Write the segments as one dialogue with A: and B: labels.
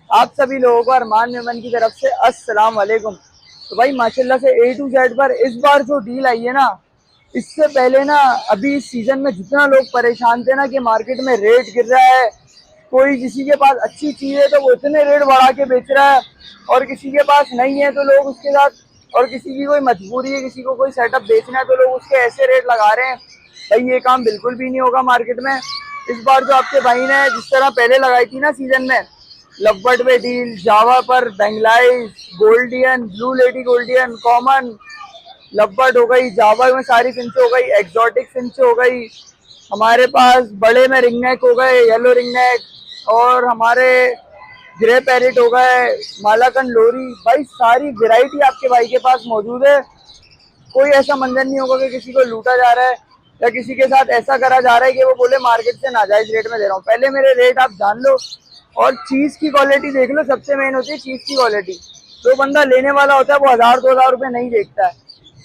A: आप सभी लोगों को अरमान मेमन की तरफ से अस्सलाम वालेकुम। तो भाई माशाल्लाह से ए टू जेड पर इस बार जो डील आई है ना, इससे पहले ना अभी इस सीजन में जितना लोग परेशान थे ना कि मार्केट में रेट गिर रहा है, कोई किसी के पास अच्छी चीज है तो वो इतने रेट बढ़ा के बेच रहा है और किसी के पास नहीं है तो लोग उसके साथ, और किसी की कोई मजबूरी है, किसी को कोई सेटअप बेचना है तो लोग उसके ऐसे रेट लगा रहे हैं। भाई ये काम बिल्कुल भी नहीं होगा मार्केट में। इस बार जो आपके भाई ने जिस तरह पहले लगाई थी ना सीजन में, लवबर्ड पे डील, जावा पर बैंगलाइज, Gouldian, blue lady Gouldian, common, lovebird हो गई, जावा में सारी फिंच हो गई, एक्सोटिक फिंच हो गई, हमारे पास बड़े में रिंग नेक हो गए, येलो रिंग नेक, और हमारे ग्रे पैरेट हो गए, मालाकन लोरी। भाई सारी वैरायटी आपके भाई के पास मौजूद है। कोई ऐसा मंजर नहीं होगा कि किसी को लूटा जा रहा है या किसी के साथ ऐसा करा जा रहा है कि वो बोले मार्केट से नाजायज रेट में दे रहा हूँ। पहले मेरे रेट आप जान लो और चीज की क्वालिटी देख लो। सबसे मेन होती है चीज की क्वालिटी। जो बंदा लेने वाला होता है वो 1000-2000 रुपए नहीं देखता है।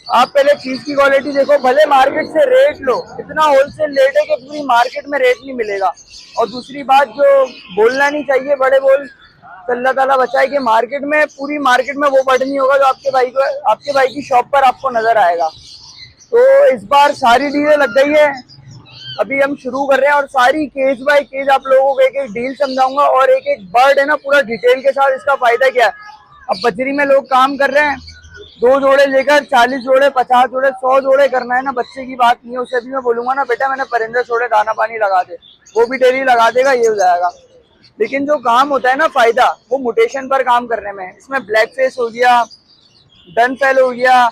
A: आप पहले चीज की क्वालिटी देखो, भले मार्केट से रेट लो, इतना होलसेल रेट है कि पूरी मार्केट में रेट नहीं मिलेगा। और दूसरी बात जो बोलना नहीं चाहिए, बड़े बोल तो अल्लाह ताला बचाए कि मार्केट में, पूरी मार्केट में वो बर्ड नहीं होगा जो आपके भाई की शॉप पर आपको नजर आएगा। तो इस बार सारी डीलें लग गई है, अभी हम शुरू कर रहे हैं और सारी केज बाय केज आप लोगों को एक एक डील समझाऊंगा और एक एक बर्ड है ना पूरा डिटेल के साथ। इसका फायदा क्या है, अब बजरी में लोग काम कर रहे हैं, 2 जोड़े लेकर 40 जोड़े, 50 जोड़े, 100 जोड़े करना है ना, बच्चे की बात नहीं है। उसे भी मैं बोलूंगा ना बेटा मैंने परिंदे छोड़े, दाना पानी लगा दे, वो भी डेली लगा देगा, ये हो जाएगा। लेकिन जो काम होता है ना फायदा, वो मुटेशन पर काम करने में। इसमें ब्लैक फेस हो गया, डन फेल हो गया,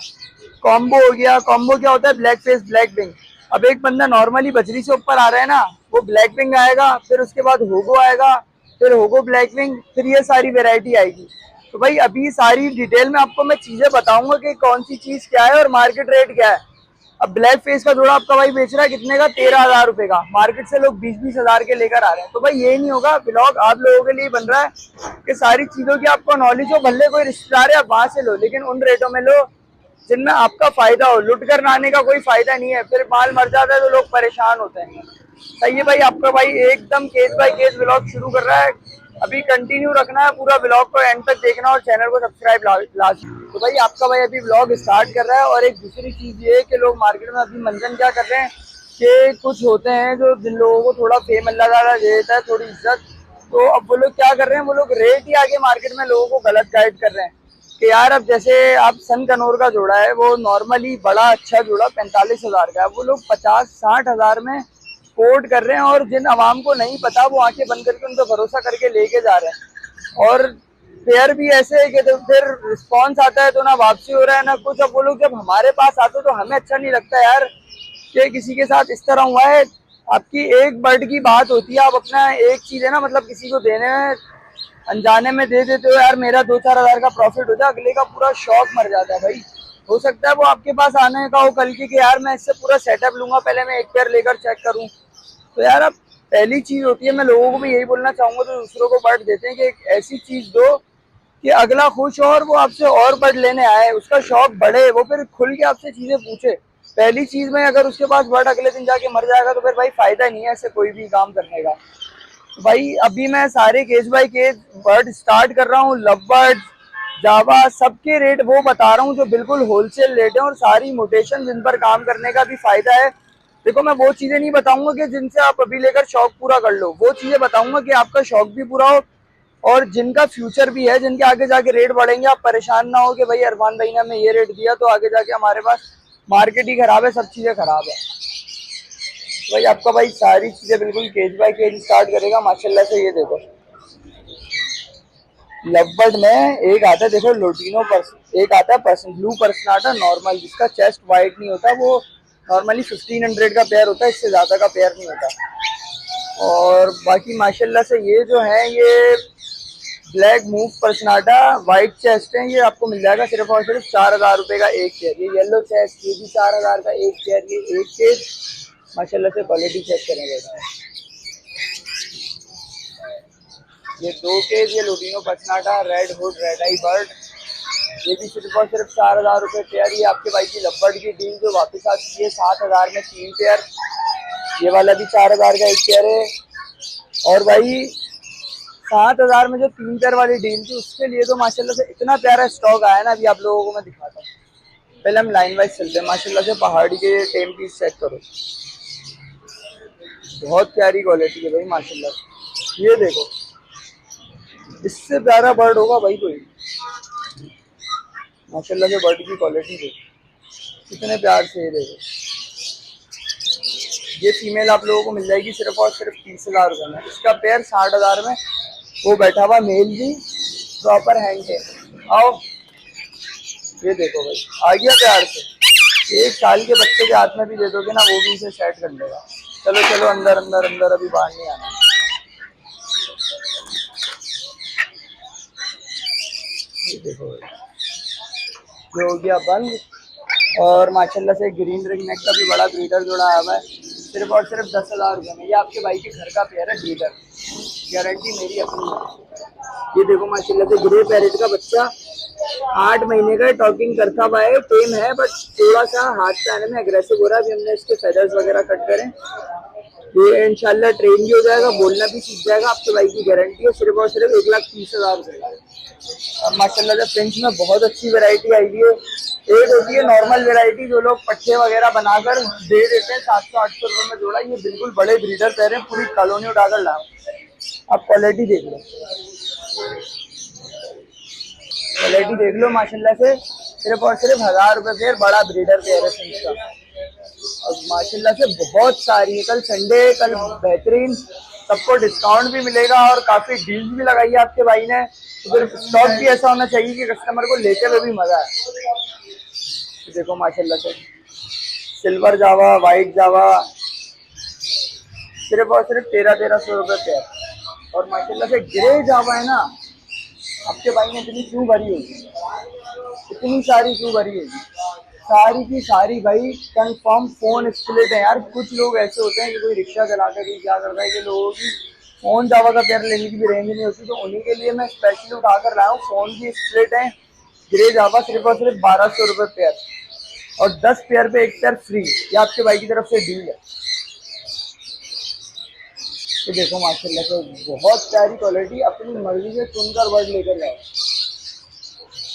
A: कॉम्बो हो गया। कॉम्बो क्या होता है, ब्लैक फेस ब्लैक विंग। अब एक बंदा नॉर्मली बजरी से ऊपर आ रहा है ना, वो ब्लैक विंग आएगा, फिर उसके बाद होगो आएगा, फिर होगो ब्लैक विंग, फिर ये सारी वेरायटी आएगी। तो भाई अभी सारी डिटेल में आपको मैं चीजें बताऊंगा कि कौन सी चीज क्या है और मार्केट रेट क्या है। अब ब्लैक फेस का जोड़ा आपका भाई बेच रहा है कितने का, 13,000 रुपए का। मार्केट से लोग 20-20 हजार के लेकर आ रहे हैं। तो भाई ये नहीं होगा, ब्लॉग आप लोगों के लिए बन रहा है कि सारी चीजों की आपको नॉलेज हो। भले कोई रिश्तेदार है आप वहां से लो, लेकिन उन रेटों में लो जिनमें आपका फायदा हो। लुट कर लाने का कोई फायदा नहीं है, फिर माल मर जाता है तो लोग परेशान होते हैं। सही है भाई, आपका भाई एकदम केस बाय केस ब्लॉग शुरू कर रहा है। अभी कंटिन्यू रखना है पूरा ब्लॉग को, एंड तक देखना और चैनल को सब्सक्राइब लाजमी। तो भाई आपका भाई अभी ब्लॉग स्टार्ट कर रहा है। और एक दूसरी चीज ये है कि लोग मार्केट में अभी मंजन क्या कर रहे हैं कि कुछ होते हैं जो जिन लोगों को थोड़ा फेम अल्लाह ताला दे देता है, थोड़ी इज्जत, तो अब वो लोग क्या कर रहे हैं, वो लोग रेट ही आगे मार्केट में लोगों को गलत गाइड कर रहे हैं कि यार अब जैसे आप सन कनौर का जोड़ा है, वो नॉर्मली बड़ा अच्छा जोड़ा 45,000 का है, वो लोग 50-60 हजार में कोट कर रहे हैं। और जिन अवाम को नहीं पता वो आंखें बंद करके उन पर भरोसा करके लेके जा रहे हैं। और फेयर भी ऐसे है कि तो फिर रिस्पॉन्स आता है तो ना वापसी हो रहा है ना कुछ। अब वो लोग जब हमारे पास आते तो हमें अच्छा नहीं लगता यार कि किसी के साथ इस तरह हुआ है। आपकी एक बर्ड की बात होती है, आप अपना एक चीज है ना, मतलब किसी को देने में अनजाने में दे देते हो यार, मेरा 2-4 हजार का प्रॉफिट हो जाए, अगले का पूरा शौक मर जाता है भाई। हो सकता है वो आपके पास आने का हो कल की कि यार मैं इससे पूरा सेटअप लूंगा, पहले मैं एक पेयर लेकर चेक करूं। तो यार अब पहली चीज होती है, मैं लोगों को भी यही बोलना चाहूंगा तो दूसरों को बर्ड देते हैं कि एक ऐसी चीज दो कि अगला खुश हो और वो आपसे और बर्ड लेने आए, उसका शौक बढ़े, वो फिर खुल के आपसे चीजें पूछे। पहली चीज में अगर उसके पास बर्ड अगले दिन जाके मर जाएगा तो फिर भाई फायदा नहीं है ऐसे कोई भी काम करने का। भाई अभी मैं सारे case by case bird start कर रहा हूँ। लव बर्ड, जावा, सबके रेट वो बता रहा हूँ जो बिल्कुल होलसेल रेट है और सारी मोटेशन जिन पर काम करने का भी फायदा है। देखो मैं वो चीजें नहीं बताऊंगा कि जिनसे आप अभी लेकर शौक पूरा कर लो, वो चीजें बताऊंगा कि आपका शौक भी पूरा हो और जिनका फ्यूचर भी है, जिनके आगे जाके रेट बढ़ेंगे, आप परेशान ना हो कि भाई अरमान भाई ने हमें ये रेट दिया तो आगे जाके हमारे पास मार्केट ही खराब है, सब चीजें खराब है। भाई आपका भाई सारी चीजें बिल्कुल केज बाय केज स्टार्ट करेगा माशाल्लाह से। ये देखो लवबर्ड में एक आता है, देखो लोटिनो पर्स, एक आता है पर्सन ब्लू पर्सनाटा नॉर्मल, जिसका चेस्ट वाइट नहीं होता, वो नॉर्मली 1500 का पेयर होता है, इससे ज्यादा का पेयर नहीं होता। और बाकी माशाल्लाह से ये जो है ये ब्लैक मूव पर्सनाटा वाइट चेस्ट है, ये आपको मिल जाएगा सिर्फ और सिर्फ 4,000 रुपए का एक पेयर। ये येलो चेस्ट, ये भी 4,000 का एक पेयर, ये एक पेयर। माशाल्लाह से क्वालिटी चेक करेंगे। ये 2 केज ये लुटिनो पचनाटा रेड हुड रेड आई बर्ड, ये भी सिर्फ और सिर्फ 4,000 रुपये पेयर। ये आपके भाई की लब्बर्ड की डील जो वापस आ चुकी है 7,000 में 3 पेयर। ये वाला भी 4,000 का एक पेयर है। और भाई 7,000 में जो 3 पेयर वाली डील थी उसके लिए तो माशाल्लाह से इतना प्यारा स्टॉक आया ना, अभी आप लोगों को मैं दिखाता हूँ। पहले हम लाइन वाइज चलते हैं। माशाल्लाह से पहाड़ी के टेम पीस चेक करो, बहुत प्यारी क्वालिटी है भाई माशाल्लाह से। ये देखो, इससे प्यारा बर्ड होगा भाई कोई? माशाल्लाह से बर्ड की क्वालिटी देखो कितने प्यार से। ये देखो, ये फीमेल आप लोगों को मिल जाएगी सिर्फ और सिर्फ 30,000 रुपये में। इसका पेयर 60,000 में। वो बैठा हुआ मेल भी प्रॉपर हैंड है। आओ, ये देखो भाई, आ गया प्यार से। 1 साल के बच्चे के हाथ में भी दे दोगे ना, वो भी इसे सेट कर लेगा। चलो चलो अंदर अंदर अंदर, अभी बाहर नहीं आना। ये देखो भाई, ये हो गया बंद। और माशाल्लाह से ग्रीन रिंग नेक का भी बड़ा ब्रीडर जोड़ा आया हुआ है, सिर्फ और सिर्फ 10,000 रुपये में। ये आपके भाई के घर का पेयर है ब्रीडर, गारंटी मेरी अपनी है। ये देखो माशाल्लाह से ग्रे पैरेट का बच्चा, 8 महीने का, टॉकिंग करता हुआ है, टेम है, बट थोड़ा सा हाथ पे आने में एग्रेसिव हो रहा है। अभी हमने इसके फेदर्स वगैरह कट करें, ये इंशाल्लाह ट्रेन भी हो जाएगा, बोलना भी सीख जाएगा। आपके भाई की गारंटी है, सिर्फ और सिर्फ 1,30,000 रुपये। अब माशाल्लाह से फ्रेंच में बहुत अच्छी वैरायटी आई हुई है। एक होती है नॉर्मल वैरायटी जो लोग पट्टे वगैरह बनाकर दे देते हैं 700-800 रुपये में जोड़ा। ये बिल्कुल बड़े ब्रीडर कह रहे हैं, पूरी कॉलोनी उठाकर लाओ। आप क्वालिटी देख लो, क्वालिटी देख लो माशाल्लाह से। सिर्फ और सिर्फ 1,000 रुपये पेयर, बड़ा ब्रीडर पेयर है फ्रेंच का। और माशाल्लाह से बहुत सारी है। कल संडे, कल बेहतरीन, सबको डिस्काउंट भी मिलेगा और काफी डील्स भी लगाई है आपके भाई ने। तो फिर स्टॉक भी ऐसा होना चाहिए कि कस्टमर को लेते हुए भी मजा आए। तो देखो माशाल्लाह से सिल्वर जावा, वाइट जावा, सिर्फ और सिर्फ 1300 रुपये पेयर। और माशाल्लाह से ग्रे जावा है ना, आपके भाई ने इतनी क्यों भरी होगी, इतनी सारी क्यों भरी होगी? सारी की सारी भाई कंफर्म फोन स्प्लिट है यार। कुछ लोग ऐसे होते हैं कि कोई रिक्शा चलाकर भी क्या करता है कि लोगों की फोन जावा का पेयर लेने की भी रेंज नहीं होती, तो उन्हीं के लिए मैं स्पेशली उठाकर लाया हूँ। फोन की स्प्लिट है, ग्रे जावा, सिर्फ और सिर्फ 1,200 रुपये पेयर। और 10 पेयर पे 1 पेयर फ्री, ये आपके भाई की तरफ से डील है। तो देखो माशाल्लाह से बहुत प्यारी क्वालिटी, अपनी मर्जी से चुनकर वर्ड लेकर जाओ।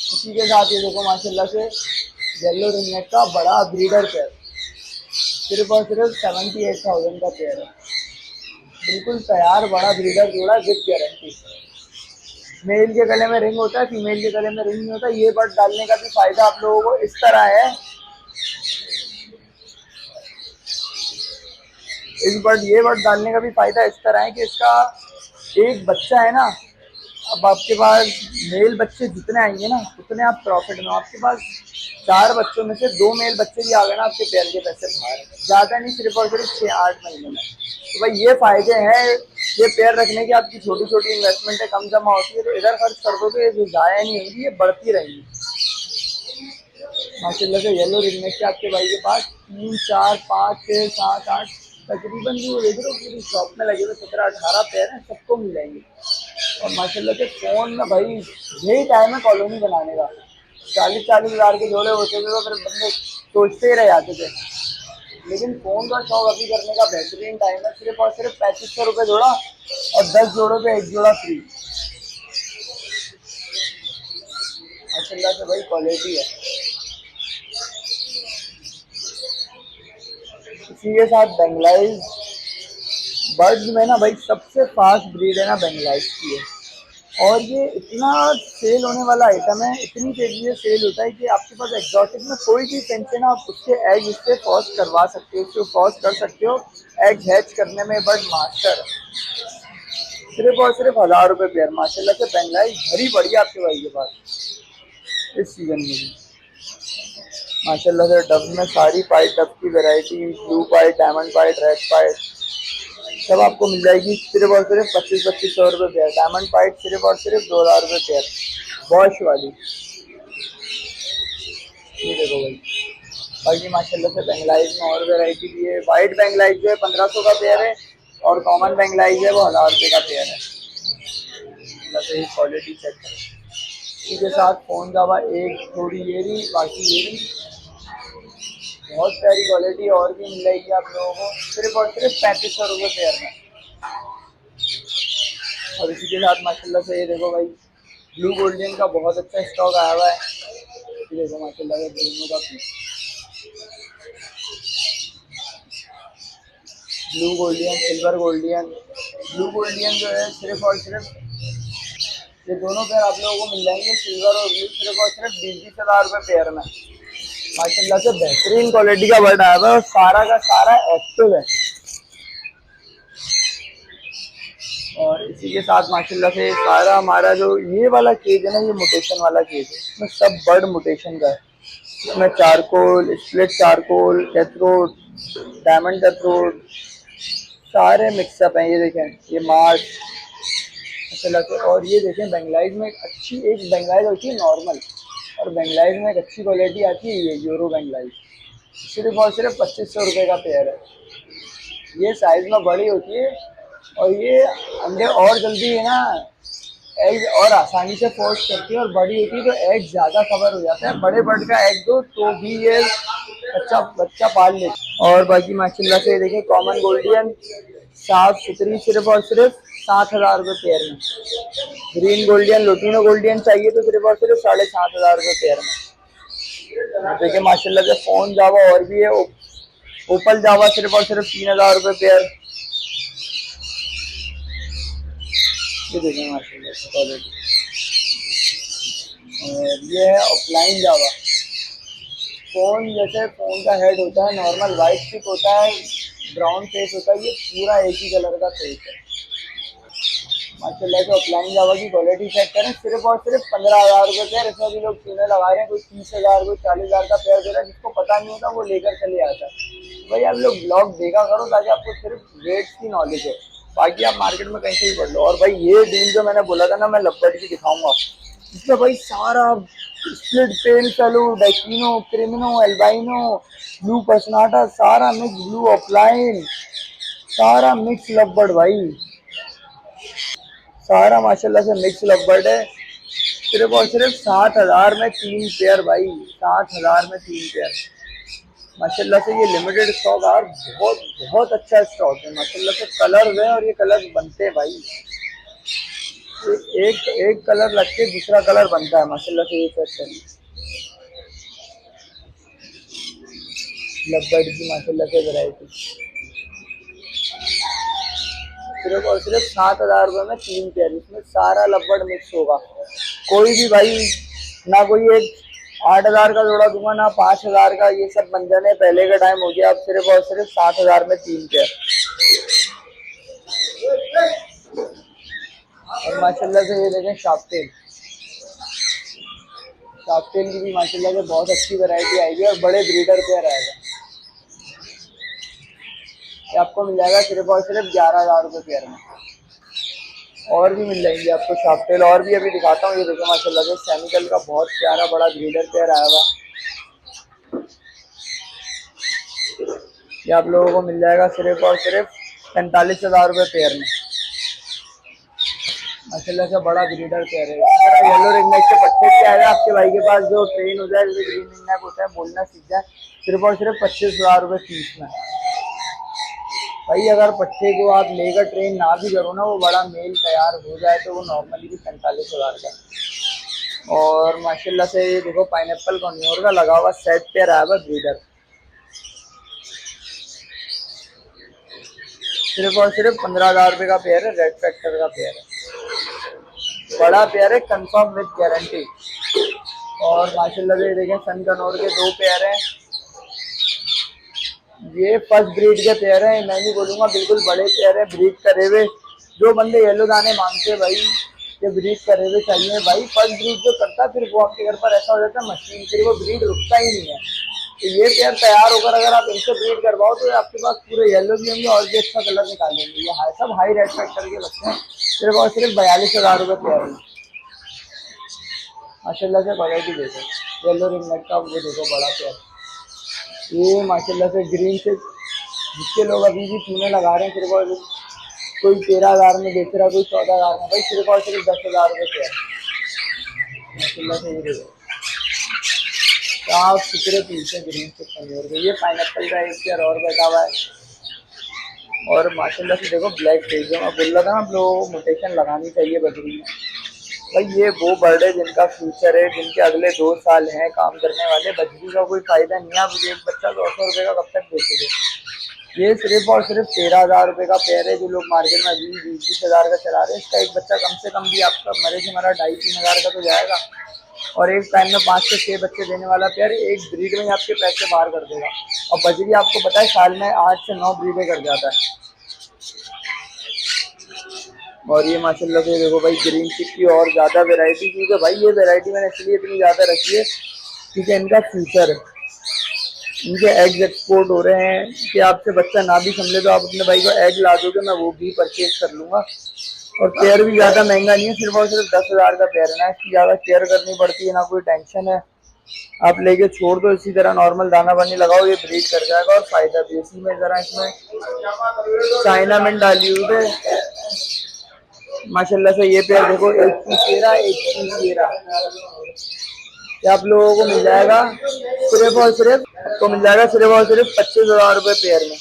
A: इसी के साथ ये देखो माशाल्लाह से येलो रिंग नेक का बड़ा ब्रीडर पेयर, सिर्फ और सिर्फ 78,000 का पेयर है। बिल्कुल तैयार बड़ा ब्रीडर जोड़ा विद गारंटी। मेल के गले में रिंग होता है, फीमेल के गले में रिंग नहीं होता। ये बर्ड डालने का भी फायदा आप लोगों को इस तरह है, ये बर्ड डालने का भी फायदा इस तरह है कि इसका एक बच्चा है ना, अब आपके पास मेल बच्चे जितने आएंगे ना उतने आप प्रॉफिट में। आपके पास 4 बच्चों में से 2 मेल बच्चे भी आ गए ना, आपके पेयर के पैसे बाहर, ज़्यादा नहीं, सिर्फ और सिर्फ 6-8 महीने में। तो भाई ये फायदे हैं। ये पेयर रखने की आपकी छोटी छोटी इन्वेस्टमेंट है, कम जमा होती है, तो इधर खर्च कर दो तो ये ज़ाया नहीं होगी, ये बढ़ती रहेगी। माशाल्लाह से येलो रिंग नेक के आपके भाई के पास 3, 4, 5, 6, 7, 8 तकरीबन जो देख रहे हो पूरी शॉप में लगे हुए 17-18 पेयर हैं, सबको मिल जाएंगे। और माशाल्लाह से फोन में भाई यही टाइम है कॉलोनी बनाने का। 40-40 हज़ार के जोड़े होते थे तो फिर बंदे सोचते ही रह जाते थे, लेकिन फोन का शौक अभी करने का बेहतरीन टाइम है। सिर्फ और सिर्फ 3500 रुपये जोड़ा और 10 जोड़ों पे 1 जोड़ा फ्री। माशाल्लाह से भाई क्वालिटी है। इसी के साथ बेंगलाइज बर्ड्स में ना भाई सबसे फास्ट ब्रीड है ना बेंगलाइज की है। और ये इतना सेल होने वाला आइटम है, इतनी तेजी से सेल होता है कि आपके पास एक्जॉटिक में कोई भी टेंशन है, आप उसके एग इससे फॉस्ट करवा सकते हो, उसको फॉस्ट कर सकते हो। एग हैच करने में बर्ड मास्टर है। सिर्फ और सिर्फ 1,000 रुपये पेयर। माशाल्लाह से बेंगलाइज भरी पड़ी है आपके भाई के पास इस सीजन में भी। माशाल्लाह से डब में सारी पाइट, डब की वैरायटी, ब्लू पाइट, डायमंड पाइट, रेड पाइट, सब आपको मिल जाएगी सिर्फ और सिर्फ 2500 रुपये पेयर। डायमंड पाइट सिर्फ और सिर्फ 2,000 रुपये पेयर, वॉश वाली। ये देखो भाई, बाकी माशाल्लाह से बेंगलाइज में और वैरायटी भी है। वाइट बेंगलाइज जो है 1500 का पेयर है, और कॉमन बेंगलाइज है वो 1,000 रुपये का पेयर है। मतलब क्वालिटी चेक करें। इसके साथ फोन जावा एक थोड़ी ये रही, बाकी ये रही, बहुत प्यारी क्वालिटी और भी मिल जाएगी आप लोगों को सिर्फ और सिर्फ 3500 रुपये पेयर में। और इसी के साथ माशाल्लाह से ये देखो भाई ब्लू गोल्डन का बहुत अच्छा स्टॉक आया हुआ है। ये देखो माशाल्लाह से दोनों का piece blue golden silver golden. Blue golden जो है सिर्फ और सिर्फ ये दोनों पेयर आप लोगों को मिल जाएंगे सिल्वर और ब्लू सिर्फ और सिर्फ 20-20 हज़ार रुपये पेयर में। माशाल्लाह से बेहतरीन क्वालिटी का बर्ड आया हुआ है और सारा का सारा एक्टिव है। और इसी के साथ माशाल्लाह से सारा हमारा जो ये वाला केज है ना, ये मोटेशन वाला केज है, इसमें सब बर्ड मोटेशन का है। इसमें चारकोल, स्प्लिट चारकोल, कैथरोड, डायमंड कैथरोड सारे मिक्सअप हैं। ये देखें ये मार्च माशाल्लाह से। और ये देखें बेंगलाइज में एक बेंगलाइज होती है नॉर्मल, और बेंगलाइज में एक अच्छी क्वालिटी आती है ये यूरो बेंगलाइज, सिर्फ और सिर्फ 2500 रुपये का पेयर है। ये साइज में बड़ी होती है और ये अंडे और जल्दी है ना एग और आसानी से फोर्स करती है, और बड़ी होती है तो एग ज़्यादा कवर हो जाता है। बड़े बर्ड का एग दो तो भी ये अच्छा बच्चा पाल लेती। और बाकी माशाल्लाह से देखिए कॉमन गोल्डियन साफ सुथरी सिर्फ और सिर्फ 7,000 रुपये पेयर में। ग्रीन गोल्डियन लोटिनो गोल्डियन चाहिए तो सिर्फ और सिर्फ 7,500 रुपये पेयर में। देखिए माशाल्लाह से फोन जावा और भी है, ओपल जावा सिर्फ और सिर्फ 3,000 रुपये पेयर। ये देखें माशाल्लाह से क्वालिटी। और ये है ऑफलाइन जावा। फोन जैसे फोन का हेड होता है नॉर्मल वाइट स्टिक होता है, ब्राउन फेस होता है, ये पूरा एक ही कलर का फेस है। माशाल्लाह से ऑफलाइन जावा की क्वालिटी चेक करें, सिर्फ और सिर्फ 15,000 रुपये पेयर। इसमें भी लोग चूने लगा रहे हैं, कोई 30,000 कोई 40,000 का पेयर दे रहा है। जिसको पता नहीं होता वो लेकर चले आता है। भाई आप लोग ब्लॉग देखा करो ताकि आपको सिर्फ रेट्स की नॉलेज हो, बाकी आप मार्केट में कहीं से भी पढ़ लो। और भाई ये डील जो मैंने बोला था ना, मैं लपट की दिखाऊंगा, इसमें भाई सारा split pale fallow, dekino, creamino, albino, blue personata सारा मिक्स, ब्लू ऑफलाइन सारा मिक्स लपबर्ड भाई, सारा माशाल्लाह से मिक्स लपबर्ड है। सिर्फ और सिर्फ 7,000 में 3 पेयर भाई, 7,000 में 3 पेयर। माशाल्लाह से ये लिमिटेड स्टॉक यार, बहुत बहुत अच्छा स्टॉक है माशाल्लाह से। कलर है और ये कलर बनते हैं भाई, एक एक कलर लग के दूसरा कलर बनता है माशाल्लाह से। ये सेक्शन लबर्ड की माशाल्लाह से वैरायटी सिर्फ और सिर्फ 7,000 रुपये में 3 पेयर। इसमें सारा लबर्ड मिक्स होगा, कोई भी भाई ना कोई एक 8,000 का जोड़ा दूंगा ना 5,000 का, ये सब बन जाने पहले का टाइम हो गया। अब सिर्फ और सिर्फ 7,000 में 3 पेयर। और माशाल्लाह से ये देखें शार्पटेल, शार्पटेल की भी माशाल्लाह से बहुत अच्छी वैरायटी आएगी और बड़े ब्रीडर पेयर आएगा। ये आपको मिल जाएगा सिर्फ और सिर्फ 11,000 रुपये पेयर में। और भी मिल जाएंगे आपको शार्पटेल, और भी अभी दिखाता हूँ। ये देखो माशाल्लाह से सैनिकल का बहुत प्यारा बड़ा ब्रीडर पेयर आया हुआ, ये आप लोगों को मिल जाएगा सिर्फ और सिर्फ 45,000 रुपये पेयर में। माशाल्लाह से बड़ा ब्रीडर पेयर है। येलो रिंगनेक के पट्टे पे आएगा आपके भाई के पास, जो ट्रेन हो जाए जैसे ग्रीन रिंगनेक होता है, बोलना सीख जाए, सिर्फ और सिर्फ 25,000 रुपये फीस में। भाई अगर पट्टे को आप लेकर ट्रेन ना भी करो ना, वो बड़ा मेल तैयार हो जाए तो वो नॉर्मली भी 45,000 का। और माशाल्लाह से ये देखो पाइनएप्पल कॉर्नियोर का लगा हुआ सेट पेयर आया हुआ ब्रीडर, सिर्फ और सिर्फ 15,000 रुपये का पेयर है। रेड फैक्टर का पेयर है, बड़ा पेयर है, कंफर्म विद गारंटी। और माशाल्लाह से देखें सन कनौर के 2 पेयर हैं, ये फर्स्ट ब्रीड के पेयर हैं। मैं नहीं बोलूँगा बिल्कुल बड़े पेयर है, ब्रीड करे हुए। जो बंदे येलो दाने मांगते हैं भाई, ये ब्रीड करे हुए चाहिए भाई। फर्स्ट ब्रीड जो करता है फिर वो आपके घर पर ऐसा हो जाता है मशीन, फिर वो ब्रीड रुकता ही नहीं है। तो ये पेयर तैयार होकर अगर आप इनसे ब्रीड करवाओ तो आपके पास पूरे येलो भी होंगे और भी अच्छा कलर निकालेंगे। ये सब हाई रेड फैक्टर के लगते हैं, सिर्फ और सिर्फ 42,000 रुपये पेयर है। माशाल्लाह से क्वालिटी देखो, येलो रिंगनेक का वो देखो बड़ा पेयर, ये माशाल्लाह से ग्रीन से जिसके लोग अभी भी चूने लगा रहे हैं, सिर्फ और कोई 13,000 में बेच रहा है, कोई 14,000 में, भाई सिर्फ और सिर्फ 10,000 रुपये पेयर। माशाल्लाह से ये देखो साफ सुथरे पीस है ग्रीन से कमजोर के। ये पाइनएप्पल का एक पेयर और बैठा हुआ है, और माशाल्लाह से देखो ब्लैक फेस, जो मैं बोल रहा था ना आप लोगों को मोटेशन लगानी चाहिए बकरी में। भाई ये वो बर्ड है जिनका फ्यूचर है, जिनके अगले 2 साल हैं काम करने वाले। बजरी का कोई फायदा नहीं है, आप एक बच्चा 200 रुपये का कब तक बेचोगे। ये सिर्फ और सिर्फ 13,000 रुपये का पेयर है, जो लोग मार्केट में 20-20 हज़ार का चला रहे हैं। इसका एक बच्चा कम से कम भी आपका मरे से मरा 2,500-3,000 का तो जाएगा। और एक टाइम में 5 से 6 बच्चे देने वाला पेयर एक ब्रीड में ही आपके पैसे बाहर कर देगा। और बजरी आपको पता है साल में 8 से 9 ब्रीडें कर जाता है। और ये माशाल्लाह से देखो भाई ग्रीन चिक की और ज़्यादा वैरायटी, क्योंकि भाई ये वैरायटी मैंने इसलिए इतनी ज़्यादा रखी है क्योंकि इनका फ्यूचर है। इनके एग्स एक्सपोर्ट हो रहे हैं कि आपसे बच्चा ना भी समझे तो आप अपने भाई को एग ला दोगे, मैं वो भी परचेज कर लूँगा। और पेयर भी ज़्यादा महंगा नहीं है, सिर्फ और सिर्फ 10,000 का पेयर है ना। इसकी ज़्यादा केयर करनी पड़ती है ना, कोई टेंशन है। आप लेके छोड़ दो इसी तरह, नॉर्मल दाना पानी लगाओ, ये ब्रीड कर जाएगा। और फायदा भी इसी में, ज़रा इसमें चाइना मिंट डाली हुई है माशाल्लाह से। ये पेयर देखो एक पीस ये रहा, एक पीस ये रहा। ये आप लोगों को मिल जाएगा सिर्फ और सिर्फ, आपको मिल जाएगा सिर्फ और सिर्फ 25,000 रुपये पेयर में।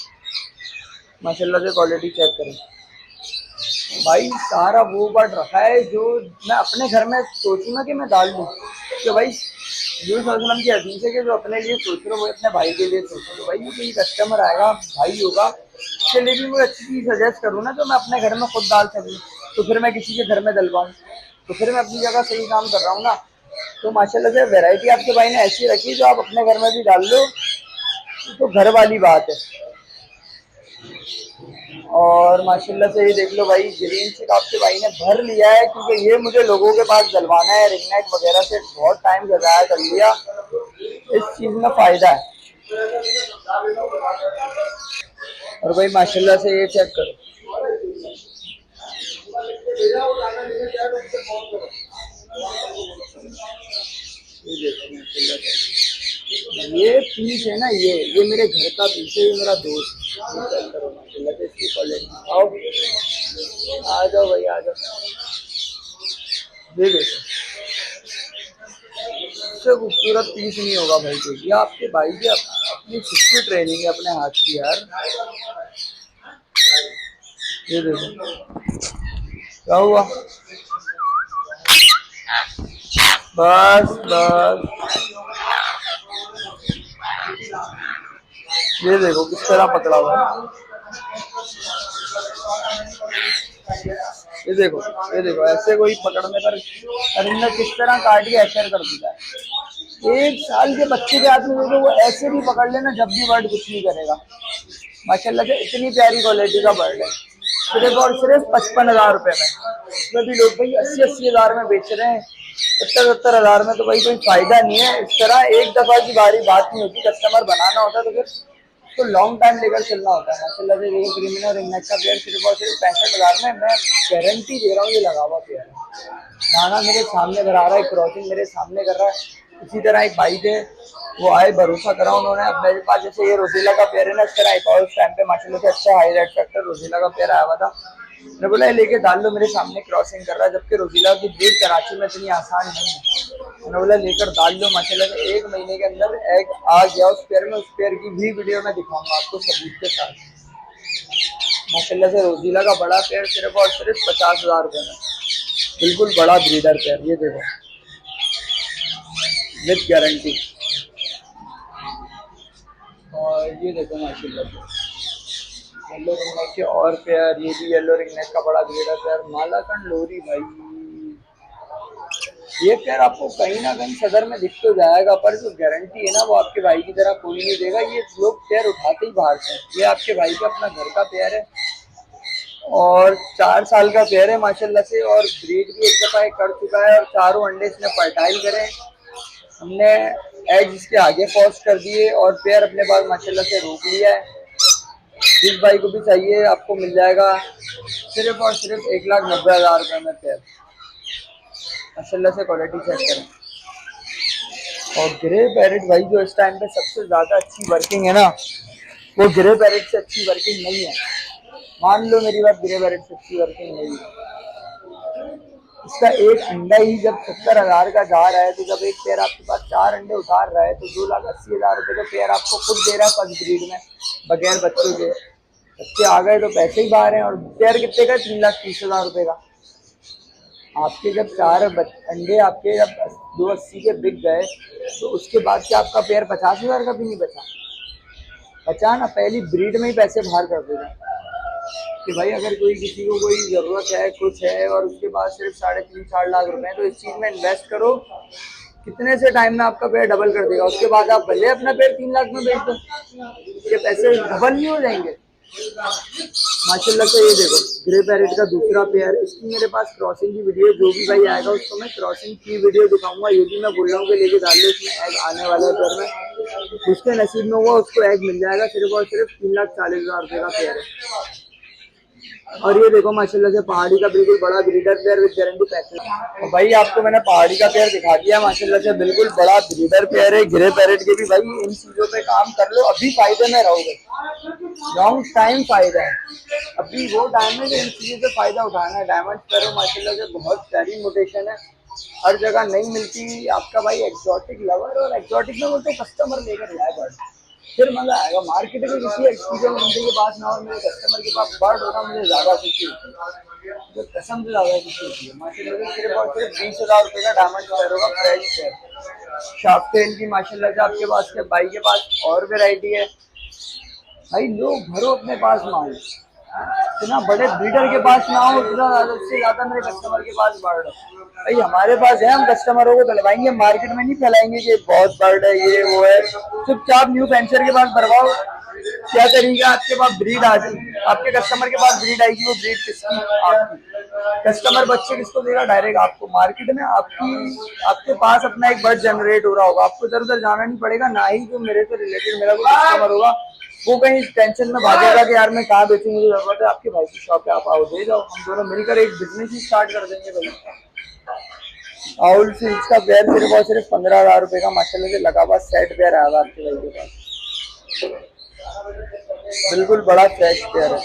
A: माशाल्लाह से क्वालिटी चेक करें भाई। सारा वो बर्ड रखा है जो मैं अपने घर में सोचूं ना कि मैं डाल दूं, तो भाई यूसुफ की हदीस है कि जो अपने लिए सोच रहे हो वो अपने भाई के लिए सोचो। तो भाई ये कोई कस्टमर आएगा भाई होगा, उसके लिए भी मैं अच्छी चीज़ सजेस्ट करूँ ना, जो मैं अपने घर में खुद डाल सकूँ, तो फिर मैं किसी के घर में डलवाऊँ, तो फिर मैं अपनी जगह सही काम कर रहा हूँ ना। तो माशाल्लाह से वैरायटी आपके भाई ने ऐसी रखी जो आप अपने घर में भी डाल लो, तो घर वाली बात है। और माशाल्लाह से ये देख लो भाई ग्रीन चिक आपके भाई ने भर लिया है, क्योंकि ये मुझे लोगों के पास डलवाना है। रिंग नेक वगैरह से बहुत टाइम ज़ाया कर लिया, इस चीज़ में फ़ायदा है। और भाई माशाल्लाह से ये चेक करो, ये देखो माशाल्लाह से ये पीस है ना, ये मेरे घर का पीस है, ये मेरा दोस्त। ये चेक करो माशाल्लाह से इसकी क्वालिटी। आओ आ जाओ भाई आ जाओ, ये देखो इससे खूबसूरत पीस नहीं होगा भाई कोई। ये आपके भाई की अपनी खुद की ट्रेनिंग है अपने हाथ की यार। ये देखो क्या हुआ, बस बस ये देखो किस तरह पकड़ा हुआ है। ये देखो ऐसे कोई पकड़ने पर परिंदा किस तरह काट के ऐसे कर देता है। 1 साल के बच्चे के हाथ में देखो, वो ऐसे भी पकड़ लेना जब भी बर्ड कुछ नहीं करेगा। माशाल्लाह से इतनी प्यारी क्वालिटी का बर्ड है, सिर्फ और सिर्फ 55,000 रुपये में। इसमें भी लोग भाई 80-80 हज़ार में बेच रहे हैं, 70-70 हज़ार में। तो भाई कोई फायदा नहीं है। इस तरह एक दफा की बारी बात नहीं होती, कस्टमर बनाना होता है तो फिर तो लॉन्ग टाइम लेकर चलना होता है। माशाल्लाह से ये क्रिमिनल रिंग नेक का पेयर सिर्फ और सिर्फ 65,000 में, मैं गारंटी दे रहा हूँ ये लगा हुआ पेयर है। दाना मेरे सामने भरा रहा है, क्रॉसिंग मेरे सामने कर रहा है। इसी तरह एक भाई थे, वो आए, भरोसा करा उन्होंने। अब मेरे पास जैसे ये रोजीला का पेयर है ना, इस तरह एक और उस टाइम पे माशाल्लाह से अच्छा हाई रेड फैक्टर रोजीला का पेयर आया हुआ था। मैंने बोला ये लेके डाल लो, मेरे सामने क्रॉसिंग कर रहा है, जबकि रोजीला की ब्रीड कराची में इतनी आसान नहीं है। मैंने बोला लेकर डाल लो। माशाल्लाह से 1 महीने के अंदर एग आ गया उस पेयर में। उस पेयर की भी वीडियो मैं दिखाऊंगा आपको सबूत के साथ। माशाल्लाह से रोजीला का बड़ा पेयर सिर्फ और सिर्फ 50,000 रुपये में, बिल्कुल बड़ा ब्रीडर पेयर। ये देखो विद गारंटी। और ये देखो माशाल्लाह से येलो रिंगनेक के और पेयर, ये भी येलो रिंगनेक का बड़ा ब्रीडर पेयर, मालाकंड लोरी। भाई ये पेयर आपको कहीं ना कहीं सदर में दिख तो जाएगा, पर जो गारंटी है ना वो आपके भाई की तरह कोई नहीं देगा। ये लोग पेयर उठाते ही बाहर से। ये आपके भाई का अपना घर का पेयर है और 4 साल का पेयर है माशाल्लाह से। और ब्रीड भी एक दफा कर चुका है और चारों अंडे इसने फर्टाइल करे। हमने एग इसके आगे पोस्ट कर दिए और पेयर अपने पास माशाल्लाह से रोक लिया है। जिस भाई को भी चाहिए आपको मिल जाएगा सिर्फ और सिर्फ 1,90,000 रुपये में पेयर। माशाल्लाह से क्वालिटी चेक करें। और ग्रे पैरेट भाई जो इस टाइम पे सबसे ज़्यादा अच्छी वर्किंग है ना, वो ग्रे पैरेट से अच्छी वर्किंग नहीं है। मान लो मेरी बात, ग्रे पैरेट से अच्छी वर्किंग नहीं है। इसका एक अंडा ही जब 70,000 का जा रहा है, तो जब एक पेयर आपके पास 4 अंडे उतार रहा है, तो 2,80,000 रुपये का पेयर आपको खुद दे रहा है फर्स्ट ब्रीड में बगैर बच्चों के। बच्चे आ गए तो पैसे ही बाहर हैं। और पेयर कितने का? 3,30,000 रुपये का। आपके जब अंडे आपके जब 280 के बिक गए तो उसके बाद क्या आपका पेयर 50,000 का भी नहीं बचा? बचा ना। पहली ब्रीड में ही पैसे बाहर कर देगा कि भाई अगर कोई किसी को कोई ज़रूरत है कुछ है और उसके बाद सिर्फ 3.5-4 लाख रुपए तो इस चीज़ में इन्वेस्ट करो। कितने से टाइम में आपका पेड़ डबल कर देगा। उसके बाद आप भले अपना पेड़ 3 लाख में बेच दो, ये पैसे डबल नहीं हो जाएंगे? माशाल्लाह से ये देखो ग्रे पैरेट का दूसरा पेयर। इसकी मेरे पास क्रॉसिंग की वीडियो, जो भी भाई आएगा उसको मैं क्रॉसिंग की वीडियो दिखाऊंगा। ये भी मैं बोल रहा हूँ कि लेके डाल लो, इसमें एग आने वाला है पेयर में। उसके नसीब में हुआ उसको एग मिल जाएगा। सिर्फ और सिर्फ 3,40,000 रुपये का पेयर है। और ये देखो माशाल्लाह से पहाड़ी का बिल्कुल बड़ा breeder pair with guarantee package. और भाई आपको मैंने पहाड़ी का पेयर दिखा दिया। माशाल्लाह से बिल्कुल बड़ा ब्रीडर पेयर है। ग्रे पैरेट के भी भाई इन चीजों पे काम कर लो, अभी फायदे में रहोगे। लॉन्ग टाइम फायदा है। अभी वो टाइम है कि इन चीजों से फायदा उठाना है। डायमंड पैरो माशाल्लाह से बहुत प्यारी मोटेशन है, हर जगह नहीं मिलती। आपका भाई एक्सोटिक लवर, और एक्सोटिक में बोलते कस्टमर लेकर जाए फिर मजा आएगा। मार्केट में किसी एक्सपीरियंस बंदे के पास ना और मेरे कस्टमर के पास बर्ड होना मुझे ज्यादा खुशी होती है, जो कसम से ज्यादा खुशी होती है। माशाल्लाह से सिर्फ और सिर्फ 20,000 रुपये का डायमंड पैरो का प्राइस है। शार्प टेल की माशाल्लाह से आपके पास के भाई के पास और वेराइटी है। भाई लोग भरो अपने पास माल, इतना बड़े ब्रीडर के पास ना हो, उतना से ज्यादा मेरे कस्टमर के पास बर्ड हो। भाई हमारे पास है, हम कस्टमरों को दिलवाएंगे, मार्केट में नहीं फैलाएंगे कि बहुत बर्ड है ये वो है। चुपचाप न्यू पेंचर के पास भरवाओ। क्या तरीका, आपके पास ब्रीड आ जाए, आपके कस्टमर के पास ब्रीड आएगी, वो ब्रीड किसकी? आपकी। कस्टमर बच्चे किसको देगा? डायरेक्ट आपको। मार्केट में आपके पास अपना एक बर्ड जनरेट हो रहा होगा, आपको इधर उधर जाना नहीं पड़ेगा। ना ही जो मेरे से रिलेटेड मेरा कोई कस्टमर होगा वो कहीं टेंशन में भागेगा कि यार मैं कहाँ बेचूं, मुझे जरूरत है। आपके भाई की शॉप पे आप आओ, दे जाओ, हम दोनों मिलकर एक बिजनेस ही स्टार्ट कर देंगे भाई। आउल सिल्क का पेयर सिर्फ और सिर्फ 15,000 रुपये का माशाल्लाह से लगा हुआ सेट पेयर आएगा आपके भाई के पास। बिल्कुल बड़ा फ्रेश पेयर है।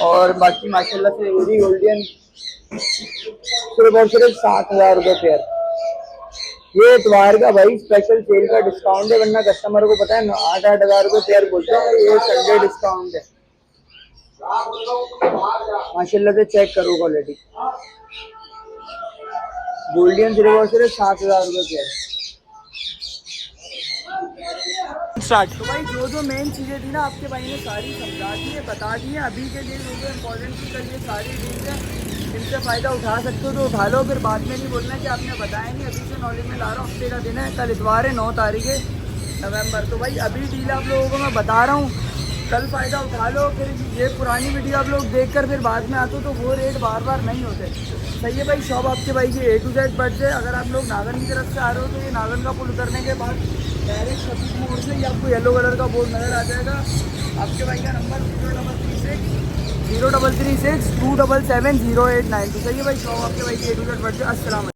A: और बाकी माशाल्लाह से एरी गोल्डियन सिर्फ और सिर्फ 7,000 रुपये पेयर। ये इतवार का भाई स्पेशल सेल का डिस्काउंट है, वरना कस्टमर को पता है 8,000 रुपये पेयर बोलते हैं। ये संडे डिस्काउंट है। माशाल्लाह से चेक करो क्वालिटी। गोल्डियन सिर्फ और सिर्फ 7,000 रुपये पेयर। स्टार्ट। तो भाई जो मेन चीज़ें थी ना आपके भाई ने सारी समझा दी है, बता दी है। अभी के लिए जो इम्पोर्टेंट थी कल ये सारी चीज़ है, इनसे फ़ायदा उठा सकते हो तो उठा लो। फिर बाद में नहीं बोलना कि आपने बताया नहीं। अभी से नॉलेज में ला रहा हूँ। हफ्ते का दिन है, कल इतवार है 9 तारीख है नवंबर। तो भाई अभी डील आप लोगों को मैं बता रहा हूँ, कल फ़ायदा उठा लो। फिर ये पुरानी वीडियो आप लोग देखकर फिर बाद में आते हो तो वो रेट बार बार नहीं होते। सही है भाई। शॉप आपके भाई की A to Z बर्ड है। अगर आप लोग नागन की तरफ से आ रहे हो तो ये नागन का पुल उतरने के बाद डायरेक्ट सतीश मोड़ से ही आपको येलो कलर का बोर्ड नजर आ जाएगा। आपके भाई का नंबर 0336 277 0892। सही है भाई। शॉप आपके भाई की A to Z बर्ड है। अस्सलाम।